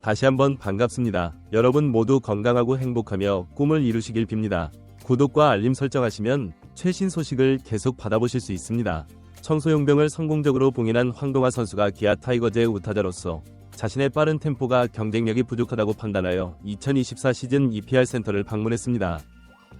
다시 한번 반갑습니다. 여러분 모두 건강하고 행복하며 꿈을 이루시길 빕니다. 구독과 알림 설정하시면 최신 소식을 계속 받아보실 수 있습니다. 청소용병을 성공적으로 봉인한 황동하 선수가 기아 타이거즈의 우타자로서 자신의 빠른 템포가 경쟁력이 부족하다고 판단하여 2024 시즌 EPR 센터를 방문했습니다.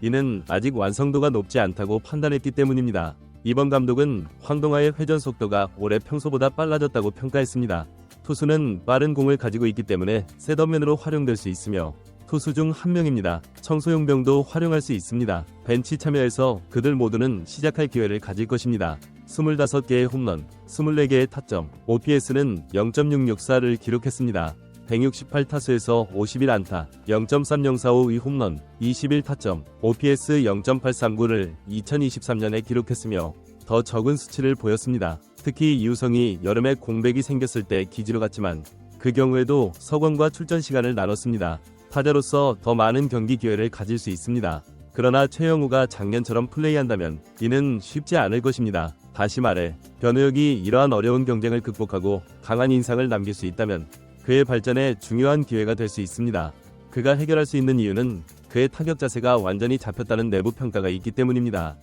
이는 아직 완성도가 높지 않다고 판단했기 때문입니다. 이번 감독은 황동하의 회전 속도가 올해 평소보다 빨라졌다고 평가했습니다. 투수는 빠른 공을 가지고 있기 때문에 셋업맨으로 활용될 수 있으며 투수 중 한 명입니다. 청소용병도 활용할 수 있습니다. 벤치 참여해서 그들 모두는 시작할 기회를 가질 것입니다. 25개의 홈런, 24개의 타점, OPS는 0.664를 기록했습니다. 168타수에서 51안타, 0.3045의 홈런, 21타점, OPS 0.839를 2023년에 기록했으며 더 적은 수치를 보였습니다. 특히 이우성이 여름에 공백이 생겼을 때 기지로 갔지만 그 경우에도 석원과 출전 시간을 나눴습니다. 타자로서 더 많은 경기 기회를 가질 수 있습니다. 그러나 최영우가 작년처럼 플레이한다면 이는 쉽지 않을 것입니다. 다시 말해 변우혁이 이러한 어려운 경쟁을 극복하고 강한 인상을 남길 수 있다면 그의 발전에 중요한 기회가 될 수 있습니다. 그가 해결할 수 있는 이유는 그의 타격 자세가 완전히 잡혔다는 내부 평가가 있기 때문입니다.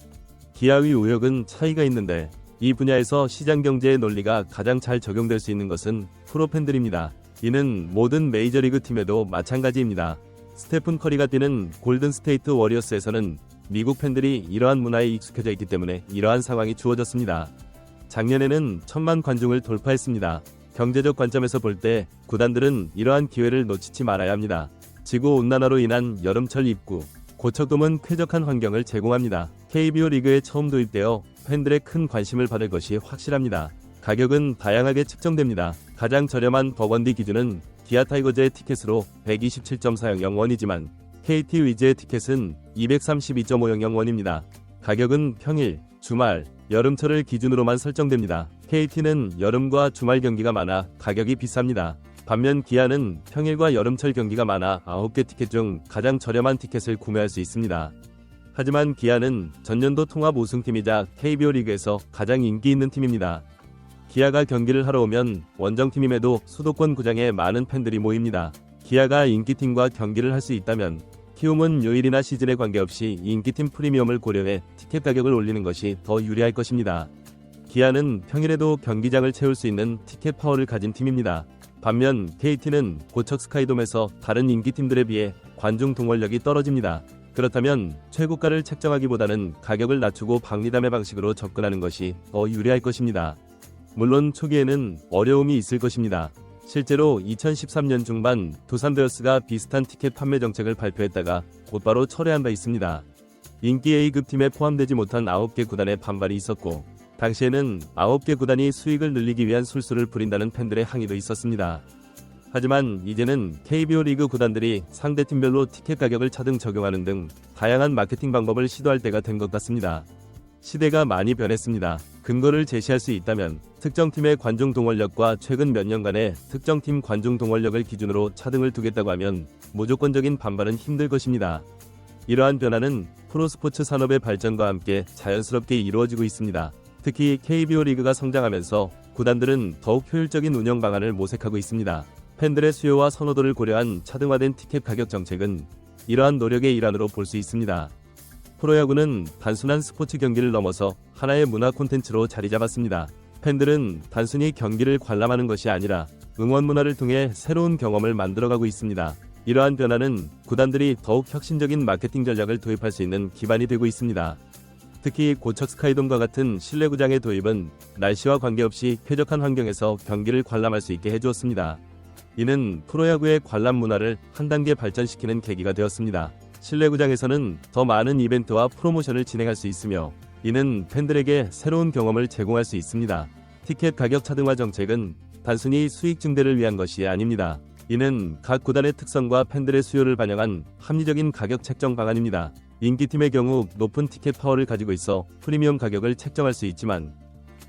기아의 우혁은 차이가 있는데 이 분야에서 시장 경제의 논리가 가장 잘 적용될 수 있는 것은 프로팬들입니다. 이는 모든 메이저리그 팀에도 마찬가지입니다. 스테픈 커리가 뛰는 골든스테이트 워리어스에서는 미국 팬들이 이러한 문화에 익숙해져 있기 때문에 이러한 상황이 주어졌습니다. 작년에는 1000만 관중을 돌파했습니다. 경제적 관점에서 볼 때 구단들은 이러한 기회를 놓치지 말아야 합니다. 지구온난화로 인한 여름철 입구, 고척돔은 쾌적한 환경을 제공합니다. KBO 리그에 처음 도입되어 팬들의 큰 관심을 받을 것이 확실합니다. 가격은 다양하게 측정됩니다. 가장 저렴한 버건디 기준은 기아 타이거즈의 티켓으로 127.400원이지만 KT 위즈의 티켓은 232.500원입니다. 가격은 평일, 주말, 여름철을 기준으로만 설정됩니다. KT는 여름과 주말 경기가 많아 가격이 비쌉니다. 반면 기아는 평일과 여름철 경기가 많아 9개 티켓 중 가장 저렴한 티켓을 구매할 수 있습니다. 하지만 기아는 전년도 통합 우승팀이자 KBO 리그에서 가장 인기 있는 팀입니다. 기아가 경기를 하러 오면 원정팀임에도 수도권 구장에 많은 팬들이 모입니다. 기아가 인기팀과 경기를 할 수 있다면 키움은 요일이나 시즌에 관계없이 인기팀 프리미엄을 고려해 티켓 가격을 올리는 것이 더 유리할 것입니다. 기아는 평일에도 경기장을 채울 수 있는 티켓 파워를 가진 팀입니다. 반면 KT는 고척 스카이돔에서 다른 인기팀들에 비해 관중 동원력이 떨어집니다. 그렇다면 최고가를 책정하기보다는 가격을 낮추고 박리담의 방식으로 접근하는 것이 더 유리할 것입니다. 물론 초기에는 어려움이 있을 것입니다. 실제로 2013년 중반 두산 베어스가 비슷한 티켓 판매 정책을 발표했다가 곧바로 철회한 바 있습니다. 인기 A급 팀에 포함되지 못한 9개 구단의 반발이 있었고 당시에는 9개 구단이 수익을 늘리기 위한 술수를 부린다는 팬들의 항의도 있었습니다. 하지만 이제는 KBO 리그 구단들이 상대팀별로 티켓 가격을 차등 적용하는 등 다양한 마케팅 방법을 시도할 때가 된 것 같습니다. 시대가 많이 변했습니다. 근거를 제시할 수 있다면 특정 팀의 관중 동원력과 최근 몇 년간의 특정 팀 관중 동원력을 기준으로 차등을 두겠다고 하면 무조건적인 반발은 힘들 것입니다. 이러한 변화는 프로스포츠 산업의 발전과 함께 자연스럽게 이루어지고 있습니다. 특히 KBO 리그가 성장하면서 구단들은 더욱 효율적인 운영 방안을 모색하고 있습니다. 팬들의 수요와 선호도를 고려한 차등화된 티켓 가격 정책은 이러한 노력의 일환으로 볼 수 있습니다. 프로야구는 단순한 스포츠 경기를 넘어서 하나의 문화 콘텐츠로 자리 잡았습니다. 팬들은 단순히 경기를 관람하는 것이 아니라 응원 문화를 통해 새로운 경험을 만들어가고 있습니다. 이러한 변화는 구단들이 더욱 혁신적인 마케팅 전략을 도입할 수 있는 기반이 되고 있습니다. 특히 고척 스카이돔과 같은 실내구장의 도입은 날씨와 관계없이 쾌적한 환경에서 경기를 관람할 수 있게 해주었습니다. 이는 프로야구의 관람 문화를 한 단계 발전시키는 계기가 되었습니다. 실내구장에서는 더 많은 이벤트와 프로모션을 진행할 수 있으며 이는 팬들에게 새로운 경험을 제공할 수 있습니다. 티켓 가격 차등화 정책은 단순히 수익 증대를 위한 것이 아닙니다. 이는 각 구단의 특성과 팬들의 수요를 반영한 합리적인 가격 책정 방안입니다. 인기팀의 경우 높은 티켓 파워를 가지고 있어 프리미엄 가격을 책정할 수 있지만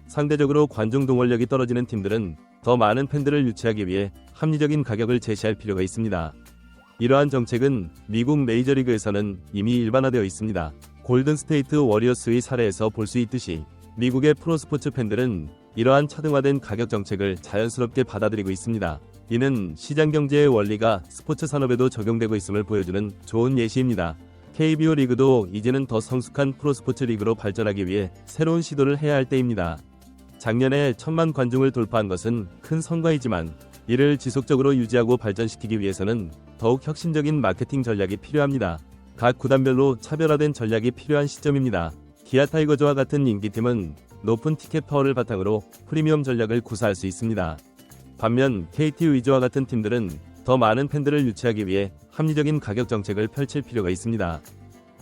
상대적으로 관중 동원력이 떨어지는 팀들은 더 많은 팬들을 유치하기 위해 합리적인 가격을 제시할 필요가 있습니다. 이러한 정책은 미국 메이저리그에서는 이미 일반화되어 있습니다. 골든스테이트 워리어스의 사례에서 볼 수 있듯이 미국의 프로스포츠 팬들은 이러한 차등화된 가격 정책을 자연스럽게 받아들이고 있습니다. 이는 시장 경제의 원리가 스포츠 산업에도 적용되고 있음을 보여주는 좋은 예시입니다. KBO 리그도 이제는 더 성숙한 프로스포츠 리그로 발전하기 위해 새로운 시도를 해야 할 때입니다. 작년에 1000만 관중을 돌파한 것은 큰 성과이지만 이를 지속적으로 유지하고 발전시키기 위해서는 더욱 혁신적인 마케팅 전략이 필요합니다. 각 구단별로 차별화된 전략이 필요한 시점입니다. 기아 타이거즈와 같은 인기팀은 높은 티켓 파워를 바탕으로 프리미엄 전략을 구사할 수 있습니다. 반면 KT 위즈와 같은 팀들은 더 많은 팬들을 유치하기 위해 합리적인 가격 정책을 펼칠 필요가 있습니다.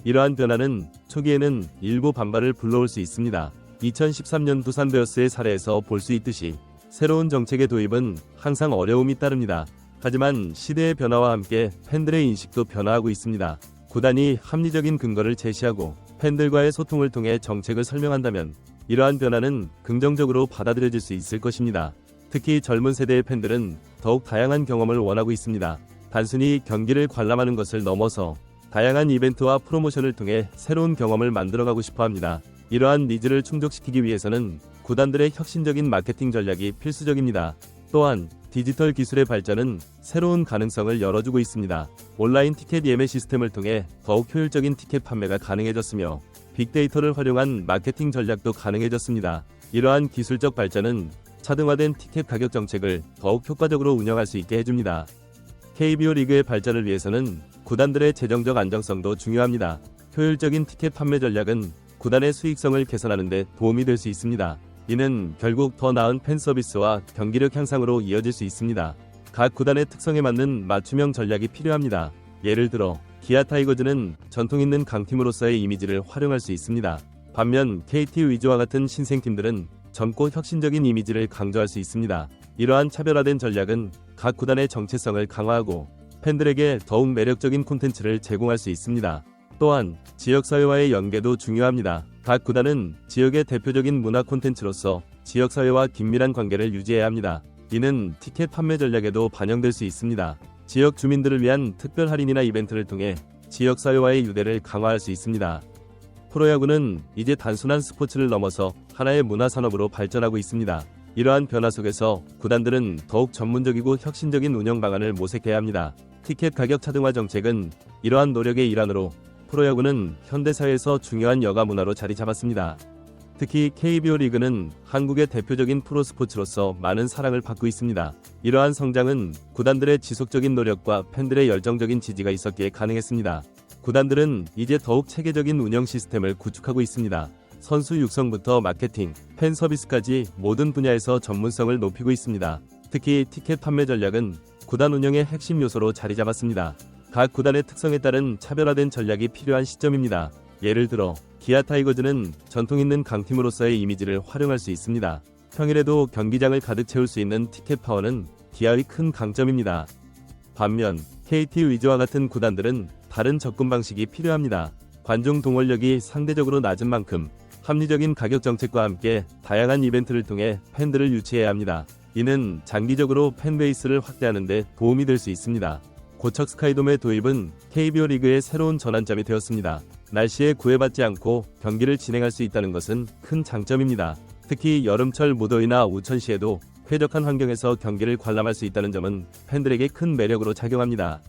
이러한 변화는 초기에는 일부 반발을 불러올 수 있습니다. 2013년 두산 베어스의 사례에서 볼 수 있듯이 새로운 정책의 도입은 항상 어려움이 따릅니다. 하지만 시대의 변화와 함께 팬들의 인식도 변화하고 있습니다. 구단이 합리적인 근거를 제시하고 팬들과의 소통을 통해 정책을 설명한다면 이러한 변화는 긍정적으로 받아들여질 수 있을 것입니다. 특히 젊은 세대의 팬들은 더욱 다양한 경험을 원하고 있습니다. 단순히 경기를 관람하는 것을 넘어서 다양한 이벤트와 프로모션을 통해 새로운 경험을 만들어가고 싶어 합니다. 이러한 니즈를 충족시키기 위해서는 구단들의 혁신적인 마케팅 전략이 필수적입니다. 또한 디지털 기술의 발전은 새로운 가능성을 열어주고 있습니다. 온라인 티켓 예매 시스템을 통해 더욱 효율적인 티켓 판매가 가능해졌으며 빅데이터를 활용한 마케팅 전략도 가능해졌습니다. 이러한 기술적 발전은 차등화된 티켓 가격 정책을 더욱 효과적으로 운영할 수 있게 해줍니다. KBO 리그의 발전을 위해서는 구단들의 재정적 안정성도 중요합니다. 효율적인 티켓 판매 전략은 구단의 수익성을 개선하는 데 도움이 될 수 있습니다. 이는 결국 더 나은 팬 서비스와 경기력 향상으로 이어질 수 있습니다. 각 구단의 특성에 맞는 맞춤형 전략이 필요합니다. 예를 들어 기아 타이거즈는 전통 있는 강팀으로서의 이미지를 활용할 수 있습니다. 반면 KT 위즈와 같은 신생팀들은 젊고 혁신적인 이미지를 강조할 수 있습니다. 이러한 차별화된 전략은 각 구단의 정체성을 강화하고 팬들에게 더욱 매력적인 콘텐츠를 제공할 수 있습니다. 또한 지역사회와의 연계도 중요합니다. 각 구단은 지역의 대표적인 문화 콘텐츠로서 지역사회와 긴밀한 관계를 유지해야 합니다. 이는 티켓 판매 전략에도 반영될 수 있습니다. 지역 주민들을 위한 특별 할인이나 이벤트를 통해 지역사회와의 유대를 강화할 수 있습니다. 프로야구는 이제 단순한 스포츠를 넘어서 하나의 문화산업으로 발전하고 있습니다. 이러한 변화 속에서 구단들은 더욱 전문적이고 혁신적인 운영 방안을 모색해야 합니다. 티켓 가격 차등화 정책은 이러한 노력의 일환으로 프로야구는 현대사회에서 중요한 여가 문화로 자리 잡았습니다. 특히 KBO 리그는 한국의 대표적인 프로스포츠로서 많은 사랑을 받고 있습니다. 이러한 성장은 구단들의 지속적인 노력과 팬들의 열정적인 지지가 있었기에 가능했습니다. 구단들은 이제 더욱 체계적인 운영 시스템을 구축하고 있습니다. 선수 육성부터 마케팅, 팬 서비스까지 모든 분야에서 전문성을 높이고 있습니다. 특히 티켓 판매 전략은 구단 운영의 핵심 요소로 자리 잡았습니다. 각 구단의 특성에 따른 차별화된 전략이 필요한 시점입니다. 예를 들어 기아 타이거즈는 전통 있는 강팀으로서의 이미지를 활용할 수 있습니다. 평일에도 경기장을 가득 채울 수 있는 티켓 파워는 기아의 큰 강점입니다. 반면 KT 위즈와 같은 구단들은 다른 접근 방식이 필요합니다. 관중 동원력이 상대적으로 낮은 만큼 합리적인 가격 정책과 함께 다양한 이벤트를 통해 팬들을 유치해야 합니다. 이는 장기적으로 팬베이스를 확대하는 데 도움이 될 수 있습니다. 고척 스카이돔의 도입은 KBO 리그의 새로운 전환점이 되었습니다. 날씨에 구애받지 않고 경기를 진행할 수 있다는 것은 큰 장점입니다. 특히 여름철 무더위나 우천시에도 쾌적한 환경에서 경기를 관람할 수 있다는 점은 팬들에게 큰 매력으로 작용합니다.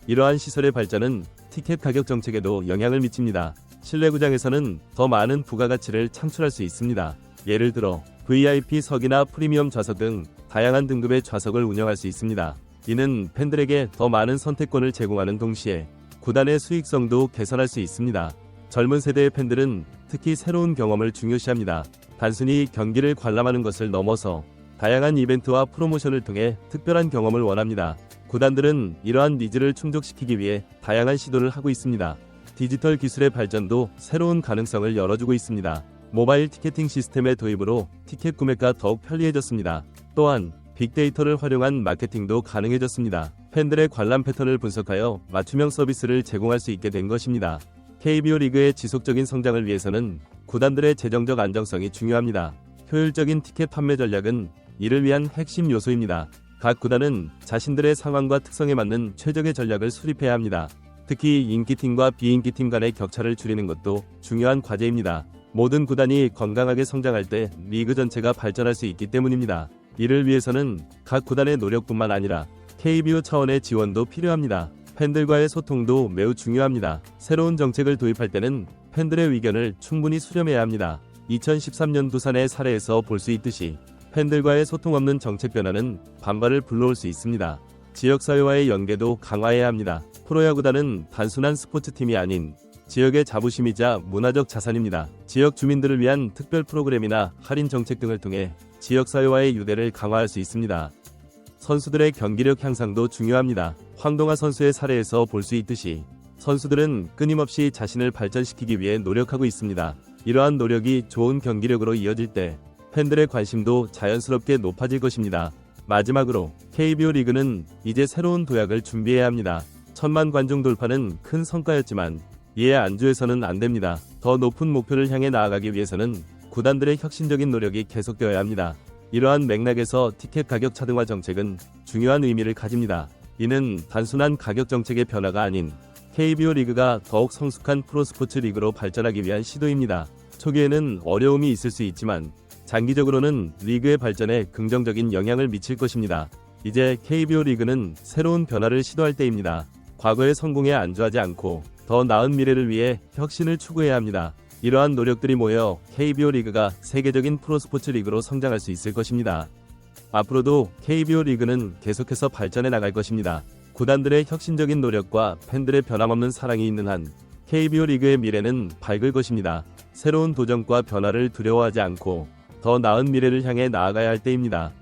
이러한 시설의 발전은 티켓 가격 정책에도 영향을 미칩니다. 실내 구장에서는 더 많은 부가가치를 창출할 수 있습니다. 예를 들어 VIP석이나 프리미엄 좌석 등 다양한 등급의 좌석을 운영할 수 있습니다. 이는 팬들에게 더 많은 선택권을 제공하는 동시에 구단의 수익성도 개선할 수 있습니다. 젊은 세대의 팬들은 특히 새로운 경험을 중요시합니다. 단순히 경기를 관람하는 것을 넘어서 다양한 이벤트와 프로모션을 통해 특별한 경험을 원합니다. 구단들은 이러한 니즈를 충족시키기 위해 다양한 시도를 하고 있습니다. 디지털 기술의 발전도 새로운 가능성을 열어주고 있습니다. 모바일 티켓팅 시스템의 도입으로 티켓 구매가 더욱 편리해졌습니다. 또한 빅데이터를 활용한 마케팅도 가능해졌습니다. 팬들의 관람 패턴을 분석하여 맞춤형 서비스를 제공할 수 있게 된 것입니다. KBO 리그의 지속적인 성장을 위해서는 구단들의 재정적 안정성이 중요합니다. 효율적인 티켓 판매 전략은 이를 위한 핵심 요소입니다. 각 구단은 자신들의 상황과 특성에 맞는 최적의 전략을 수립해야 합니다. 특히 인기팀과 비인기팀 간의 격차를 줄이는 것도 중요한 과제입니다. 모든 구단이 건강하게 성장할 때 리그 전체가 발전할 수 있기 때문입니다. 이를 위해서는 각 구단의 노력뿐만 아니라 KBO 차원의 지원도 필요합니다. 팬들과의 소통도 매우 중요합니다. 새로운 정책을 도입할 때는 팬들의 의견을 충분히 수렴해야 합니다. 2013년 두산의 사례에서 볼 수 있듯이 팬들과의 소통 없는 정책 변화는 반발을 불러올 수 있습니다. 지역사회와의 연계도 강화해야 합니다. 프로야구단은 단순한 스포츠팀이 아닌 지역의 자부심이자 문화적 자산입니다. 지역 주민들을 위한 특별 프로그램이나 할인 정책 등을 통해 지역사회와의 유대를 강화할 수 있습니다. 선수들의 경기력 향상도 중요합니다. 황동하 선수의 사례에서 볼 수 있듯이 선수들은 끊임없이 자신을 발전시키기 위해 노력하고 있습니다. 이러한 노력이 좋은 경기력으로 이어질 때 팬들의 관심도 자연스럽게 높아질 것입니다. 마지막으로 KBO 리그는 이제 새로운 도약을 준비해야 합니다. 1000만 관중 돌파는 큰 성과였지만 이에 안주해서는 안 됩니다. 더 높은 목표를 향해 나아가기 위해서는 구단들의 혁신적인 노력이 계속되어야 합니다. 이러한 맥락에서 티켓 가격 차등화 정책은 중요한 의미를 가집니다. 이는 단순한 가격 정책의 변화가 아닌 KBO 리그가 더욱 성숙한 프로스포츠 리그로 발전하기 위한 시도입니다. 초기에는 어려움이 있을 수 있지만 장기적으로는 리그의 발전에 긍정적인 영향을 미칠 것입니다. 이제 KBO 리그는 새로운 변화를 시도할 때입니다. 과거의 성공에 안주하지 않고 더 나은 미래를 위해 혁신을 추구해야 합니다. 이러한 노력들이 모여 KBO 리그가 세계적인 프로스포츠 리그로 성장할 수 있을 것입니다. 앞으로도 KBO 리그는 계속해서 발전해 나갈 것입니다. 구단들의 혁신적인 노력과 팬들의 변함없는 사랑이 있는 한 KBO 리그의 미래는 밝을 것입니다. 새로운 도전과 변화를 두려워하지 않고 더 나은 미래를 향해 나아가야 할 때입니다.